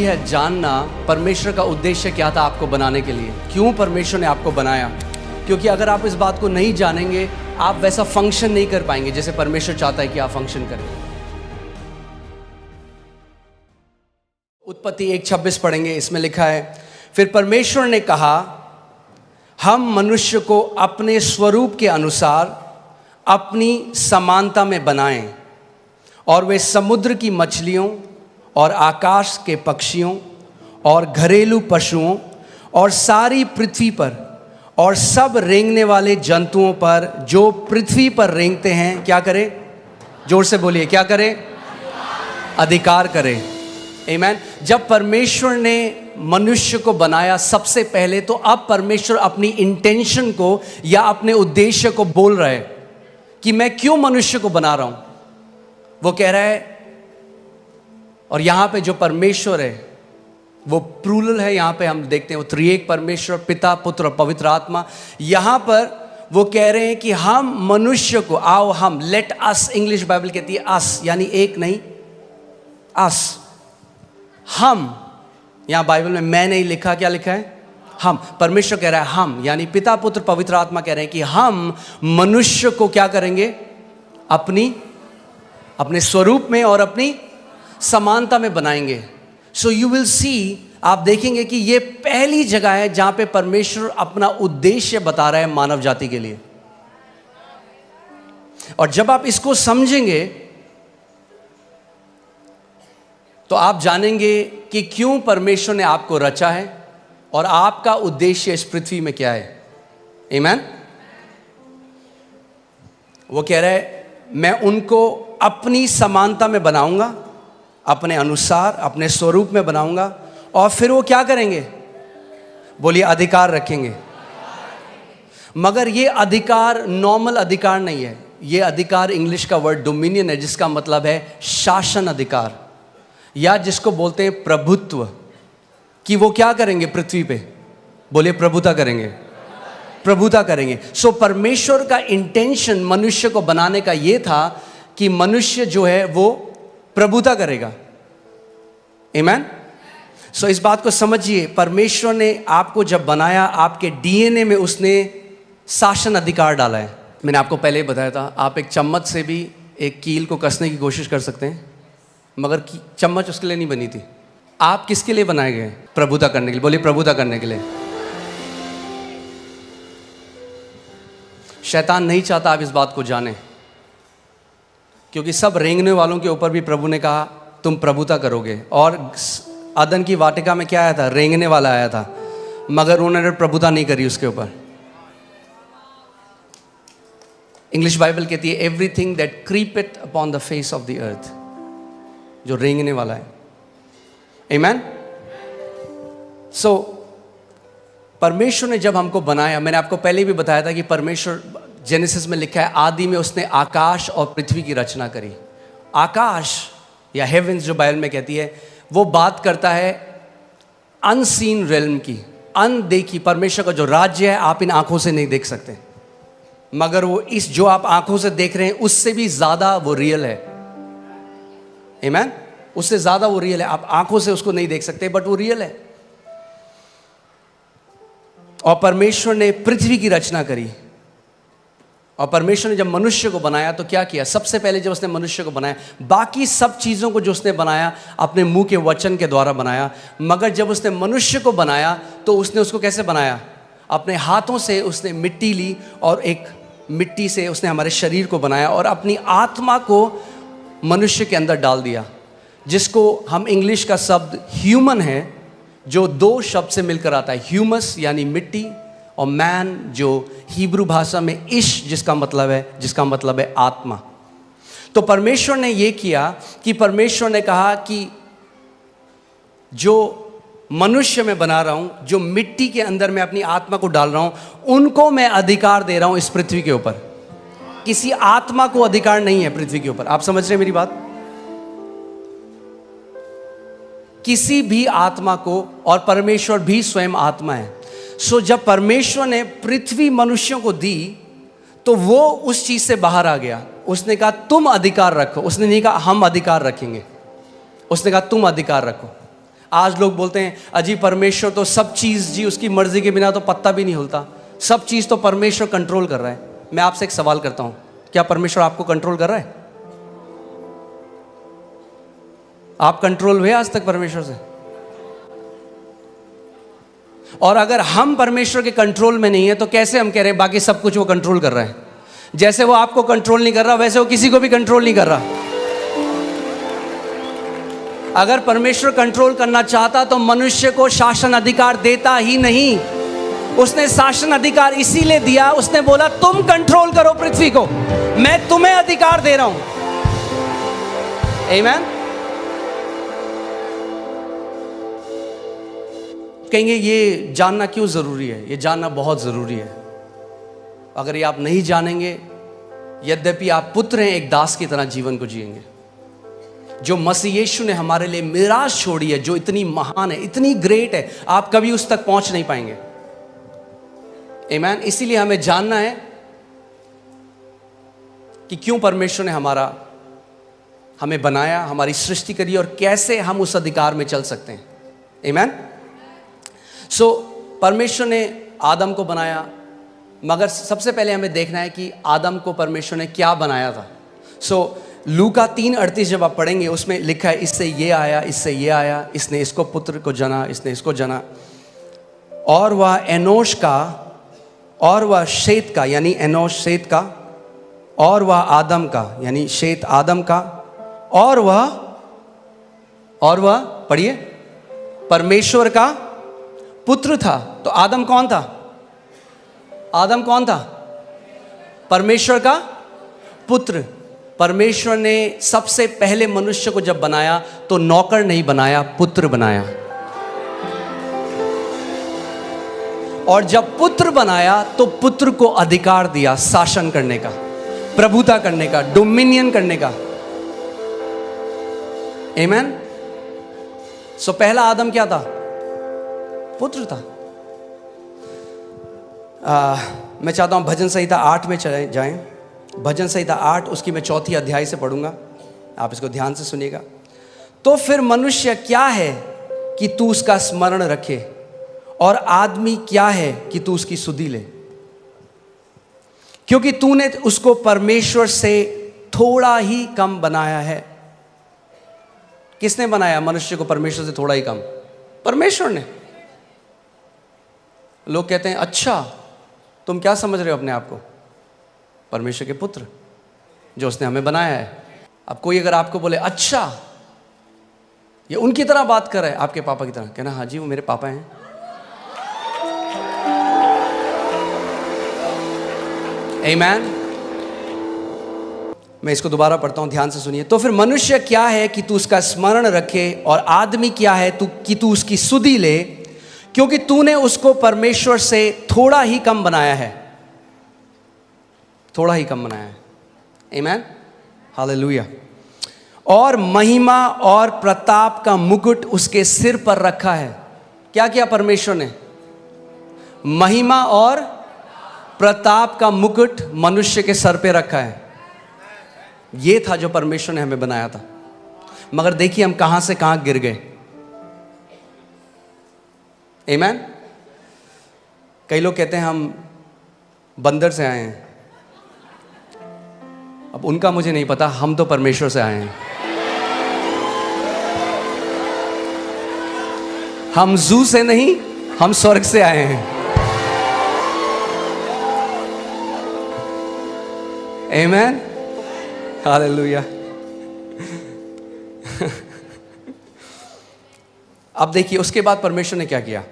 है जानना परमेश्वर का उद्देश्य क्या था आपको बनाने के लिए, क्यों परमेश्वर ने आपको बनाया। क्योंकि अगर आप इस बात को नहीं जानेंगे आप वैसा फंक्शन नहीं कर पाएंगे जैसे परमेश्वर चाहता है कि आप फंक्शन करें। उत्पत्ति 1:26 पढ़ेंगे, इसमें लिखा है, फिर परमेश्वर ने कहा हम मनुष्य को अपने स्वरूप के अनुसार अपनी समानता में बनाएं और वे समुद्र की मछलियों और आकाश के पक्षियों और घरेलू पशुओं और सारी पृथ्वी पर और सब रेंगने वाले जंतुओं पर जो पृथ्वी पर रेंगते हैं क्या करें? जोर से बोलिए, क्या करें? अधिकार करें। आमीन। जब परमेश्वर ने मनुष्य को बनाया सबसे पहले, तो अब परमेश्वर अपनी इंटेंशन को या अपने उद्देश्य को बोल रहा है कि मैं क्यों मनुष्य को बना रहा हूं। वो कह रहा है, और यहां पे जो परमेश्वर है वो प्लूरल है, यहां पे हम देखते हैं वो त्रिएक परमेश्वर, पिता, पुत्र और पवित्र आत्मा। यहां पर वो कह रहे हैं कि हम मनुष्य को, आओ हम, लेट अस, इंग्लिश बाइबल कहती है अस, यानी एक नहीं, अस, हम। यहां बाइबल में मैं नहीं लिखा, क्या लिखा है? हम। परमेश्वर कह रहा है हम, यानी पिता, पुत्र, पवित्र आत्मा कह रहे हैं कि हम मनुष्य को क्या करेंगे? अपने स्वरूप में और अपनी समानता में बनाएंगे। सो यू विल सी, आप देखेंगे कि ये पहली जगह है जहां पे परमेश्वर अपना उद्देश्य बता रहा है मानव जाति के लिए। और जब आप इसको समझेंगे तो आप जानेंगे कि क्यों परमेश्वर ने आपको रचा है और आपका उद्देश्य इस पृथ्वी में क्या है। आमीन। वो कह रहा है मैं उनको अपनी समानता में बनाऊंगा, अपने अनुसार, अपने स्वरूप में बनाऊंगा, और फिर वो क्या करेंगे? बोलिए, अधिकार रखेंगे। मगर ये अधिकार नॉर्मल अधिकार नहीं है, ये अधिकार इंग्लिश का वर्ड डोमिनियन है, जिसका मतलब है शासन अधिकार, या जिसको बोलते हैं प्रभुत्व। कि वो क्या करेंगे पृथ्वी पे? बोलिए, प्रभुता करेंगे, प्रभुता करेंगे। सो परमेश्वर का इंटेंशन मनुष्य को बनाने का ये था कि मनुष्य जो है वो प्रभुता करेगा। आमीन। सो इस बात को समझिए, परमेश्वर ने आपको जब बनाया, आपके डीएनए में उसने शासन अधिकार डाला है। मैंने आपको पहले ही बताया था, आप एक चम्मच से भी एक कील को कसने की कोशिश कर सकते हैं, मगर चम्मच उसके लिए नहीं बनी थी। आप किसके लिए बनाए गए? प्रभुता करने के लिए। बोलिए, प्रभुता करने के लिए। शैतान नहीं चाहता आप इस बात को जानें, क्योंकि सब रेंगने वालों के ऊपर भी प्रभु ने कहा तुम प्रभुता करोगे। और अदन की वाटिका में क्या आया था? रेंगने वाला आया था, मगर उन्होंने प्रभुता नहीं करी उसके ऊपर। इंग्लिश बाइबल कहती है everything that creepeth upon the face of the earth, जो रेंगने वाला है। आमीन। सो परमेश्वर ने जब हमको बनाया, मैंने आपको पहले भी बताया था कि परमेश्वर, जेनेसिस में लिखा है आदि में उसने आकाश और पृथ्वी की रचना करी। आकाश या हेवेंस जो बाइबल में कहती है, वो बात करता है अनसीन रेल्म की, अनदेखी। परमेश्वर का जो राज्य है आप इन आंखों से नहीं देख सकते, मगर वो इस जो आप आंखों से देख रहे हैं उससे भी ज्यादा वो रियल है। आमीन। उससे ज्यादा वो रियल है। आप आंखों से उसको नहीं देख सकते, बट वो रियल है। और परमेश्वर ने पृथ्वी की रचना करी। और परमेश्वर ने जब मनुष्य को बनाया तो क्या किया? सबसे पहले जब उसने मनुष्य को बनाया, बाकी सब चीज़ों को जो उसने बनाया अपने मुंह के वचन के द्वारा बनाया, मगर जब उसने मनुष्य को बनाया तो उसने उसको कैसे बनाया? अपने हाथों से उसने मिट्टी ली और एक मिट्टी से उसने हमारे शरीर को बनाया और अपनी आत्मा को मनुष्य के अंदर डाल दिया, जिसको हम इंग्लिश का शब्द ह्यूमन है, जो दो शब्द से मिलकर आता है, ह्यूमस यानी मिट्टी, और मैन जो हिब्रू भाषा में इश जिसका मतलब है आत्मा। तो परमेश्वर ने ये किया कि परमेश्वर ने कहा कि जो मनुष्य मैं बना रहा हूं, जो मिट्टी के अंदर मैं अपनी आत्मा को डाल रहा हूं, उनको मैं अधिकार दे रहा हूं इस पृथ्वी के ऊपर। किसी आत्मा को अधिकार नहीं है पृथ्वी के ऊपर। आप समझ रहे हैं मेरी बात? किसी भी आत्मा को, और परमेश्वर भी स्वयं आत्मा है। सो जब परमेश्वर ने पृथ्वी मनुष्यों को दी तो वो उस चीज से बाहर आ गया। उसने कहा तुम अधिकार रखो, उसने नहीं कहा हम अधिकार रखेंगे, उसने कहा तुम अधिकार रखो। आज लोग बोलते हैं अजी परमेश्वर तो सब चीज़ जी उसकी मर्जी के बिना तो पत्ता भी नहीं हिलता, सब चीज़ तो परमेश्वर कंट्रोल कर रहा है। मैं आपसे एक सवाल करता हूँ, क्या परमेश्वर आपको कंट्रोल कर रहा है? आप कंट्रोल हुए आज तक परमेश्वर से? और अगर हम परमेश्वर के कंट्रोल में नहीं है तो कैसे हम कह रहे हैं बाकी सब कुछ वो कंट्रोल कर रहा है? जैसे वो आपको कंट्रोल नहीं कर रहा वैसे वो किसी को भी कंट्रोल नहीं कर रहा। अगर परमेश्वर कंट्रोल करना चाहता तो मनुष्य को शासन अधिकार देता ही नहीं। उसने शासन अधिकार इसीलिए दिया, उसने बोला तुम कंट्रोल करो पृथ्वी को, मैं तुम्हें अधिकार दे रहा हूं। आमीन। कहेंगे ये जानना क्यों जरूरी है? ये जानना बहुत जरूरी है। अगर ये आप नहीं जानेंगे, यद्यपि आप पुत्र हैं, एक दास की तरह जीवन को जिएंगे। जो मसीह यीशु ने हमारे लिए मिराज छोड़ी है, जो इतनी महान है, इतनी ग्रेट है, आप कभी उस तक पहुंच नहीं पाएंगे। आमीन। इसीलिए हमें जानना है कि क्यों परमेश्वर ने हमें बनाया, हमारी सृष्टि करी और कैसे हम उस अधिकार में चल सकते हैं। आमीन। परमेश्वर ने आदम को बनाया, मगर सबसे पहले हमें देखना है कि आदम को परमेश्वर ने क्या बनाया था। लूका 3:38 जब आप पढ़ेंगे उसमें लिखा है इससे ये आया, इससे ये आया, इसने इसको पुत्र को जना, इसने इसको जना, और वह एनोश का, और वह शेत का, यानी एनोश शेत का, और वह आदम का, यानी शेत आदम का, और वह पढ़िए परमेश्वर का पुत्र था। तो आदम कौन था? आदम कौन था? परमेश्वर का पुत्र। परमेश्वर ने सबसे पहले मनुष्य को जब बनाया तो नौकर नहीं बनाया, पुत्र बनाया। और जब पुत्र बनाया तो पुत्र को अधिकार दिया शासन करने का, प्रभुता करने का, डोमिनियन करने का। आमीन। पहला आदम क्या था? पुत्र था। मैं चाहता हूं भजन संहिता 8 में चले जाएं। भजन संहिता 8 उसकी मैं 4 अध्याय से पढ़ूंगा, आप इसको ध्यान से सुनिएगा। तो फिर मनुष्य क्या है कि तू उसका स्मरण रखे, और आदमी क्या है कि तू उसकी सुधि ले, क्योंकि तूने उसको परमेश्वर से थोड़ा ही कम बनाया है। किसने बनाया मनुष्य को परमेश्वर से थोड़ा ही कम? परमेश्वर ने। लोग कहते हैं अच्छा तुम क्या समझ रहे हो अपने आप को? परमेश्वर के पुत्र जो उसने हमें बनाया है। अब कोई अगर आपको बोले अच्छा ये उनकी तरह बात कर रहा है, आपके पापा की तरह, कहना हाँ जी वो मेरे पापा हैं। आमीन। मैं इसको दोबारा पढ़ता हूं, ध्यान से सुनिए। तो फिर मनुष्य क्या है कि तू उसका स्मरण रखे, और आदमी क्या है कि तू उसकी सुधि ले, क्योंकि तूने उसको परमेश्वर से थोड़ा ही कम बनाया है। थोड़ा ही कम बनाया है। आमीन। हालेलुया। और महिमा और प्रताप का मुकुट उसके सिर पर रखा है। क्या किया परमेश्वर ने? महिमा और प्रताप का मुकुट मनुष्य के सर पे रखा है। ये था जो परमेश्वर ने हमें बनाया था। मगर देखिए हम कहां से कहां गिर गए। आमीन। कई लोग कहते हैं हम बंदर से आए हैं। अब उनका मुझे नहीं पता, हम तो परमेश्वर से आए हैं। हम जू से नहीं, हम स्वर्ग से आए हैं। आमीन। हालेलुया। अब देखिए उसके बाद परमेश्वर ने क्या किया।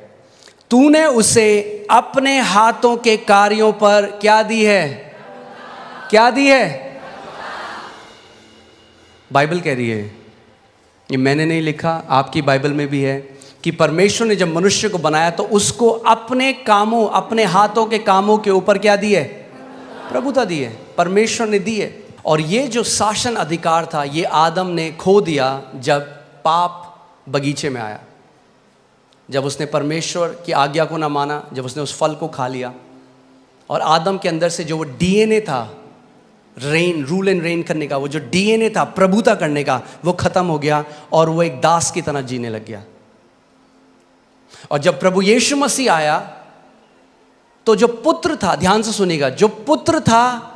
तूने उसे अपने हाथों के कार्यों पर क्या दी है? क्या दी है? बाइबल कह रही है, ये मैंने नहीं लिखा, आपकी बाइबल में भी है कि परमेश्वर ने जब मनुष्य को बनाया तो उसको अपने कामों, अपने हाथों के कामों के ऊपर क्या दी है? प्रभुता दी है। परमेश्वर ने दी है। और ये जो शासन अधिकार था ये आदम ने खो दिया जब पाप बगीचे में आया, जब उसने परमेश्वर की आज्ञा को ना माना, जब उसने उस फल को खा लिया। और आदम के अंदर से जो वो डीएनए था रूल एंड रेन करने का, वो जो डीएनए था प्रभुता करने का, वो खत्म हो गया और वो एक दास की तरह जीने लग गया। और जब प्रभु यीशु मसीह आया तो जो पुत्र था, ध्यान से सुनिएगा, जो पुत्र था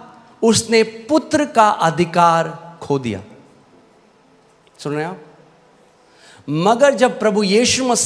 उसने पुत्र का अधिकार खो दिया। सुन रहे हैं आप? मगर जब प्रभु यीशु मसीह